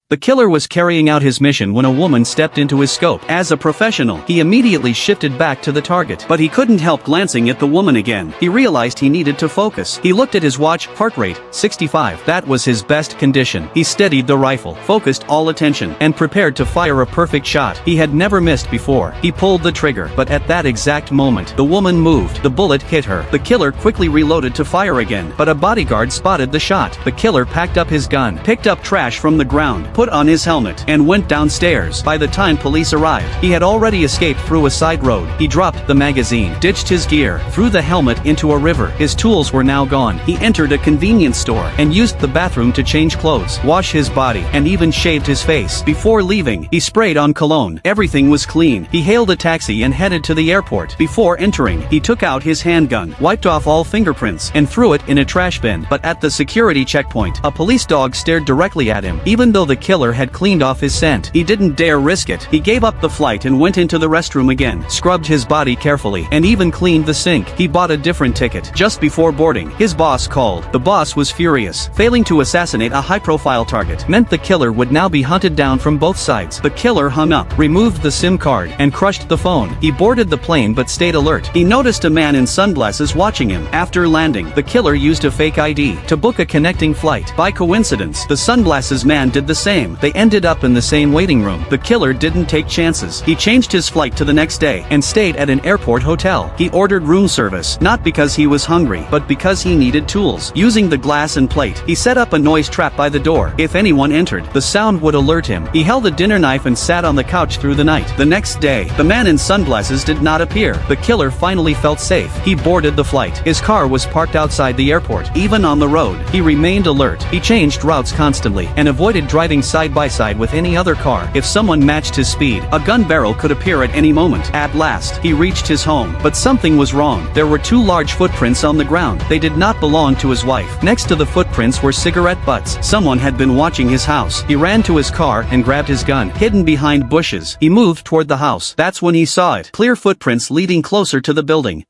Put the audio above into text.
The killer was carrying out his mission when a woman stepped into his scope. As a professional, he immediately shifted back to the target. But he couldn't help glancing at the woman again. He realized he needed to focus. He looked at his watch, heart rate, 65. That was his best condition. He steadied the rifle, focused all attention, and prepared to fire a perfect shot. He had never missed before. He pulled the trigger, but at that exact moment, the woman moved. The bullet hit her. The killer quickly reloaded to fire again, but a bodyguard spotted the shot. The killer packed up his gun, picked up trash from the ground, put on his helmet, and went downstairs. By the time police arrived, he had already escaped through a side road. He dropped the magazine, ditched his gear, threw the helmet into a river. His tools were now gone. He entered a convenience store and used the bathroom to change clothes, wash his body, and even shaved his face. Before leaving, he sprayed on cologne. Everything was clean. He hailed a taxi and headed to the airport. Before entering, he took out his handgun, wiped off all fingerprints, and threw it in a trash bin. But at the security checkpoint, a police dog stared directly at him. Even though the killer had cleaned off his scent, he didn't dare risk it. He gave up the flight and went into the restroom again, scrubbed his body carefully, and even cleaned the sink. He bought a different ticket. Just before boarding, his boss called. The boss was furious. Failing to assassinate a high-profile target meant the killer would now be hunted down from both sides. The killer hung up, removed the SIM card, and crushed the phone. He boarded the plane but stayed alert. He noticed a man in sunglasses watching him. After landing, the killer used a fake ID to book a connecting flight. By coincidence, the sunglasses man did the same. They ended up in the same waiting room. The killer didn't take chances. He changed his flight to the next day and stayed at an airport hotel. He ordered room service, not because he was hungry, but because he needed tools. Using the glass and plate, he set up a noise trap by the door. If anyone entered, the sound would alert him. He held a dinner knife and sat on the couch through the night. The next day, the man in sunglasses did not appear. The killer finally felt safe. He boarded the flight. His car was parked outside the airport. Even on the road, he remained alert. He changed routes constantly and avoided driving side by side with any other car. If someone matched his speed, a gun barrel could appear at any moment. At last, he reached his home. But something was wrong. There were two large footprints on the ground. They did not belong to his wife. Next to the footprints were cigarette butts. Someone had been watching his house. He ran to his car and grabbed his gun. Hidden behind bushes, he moved toward the house. That's when he saw it. Clear footprints leading closer to the building.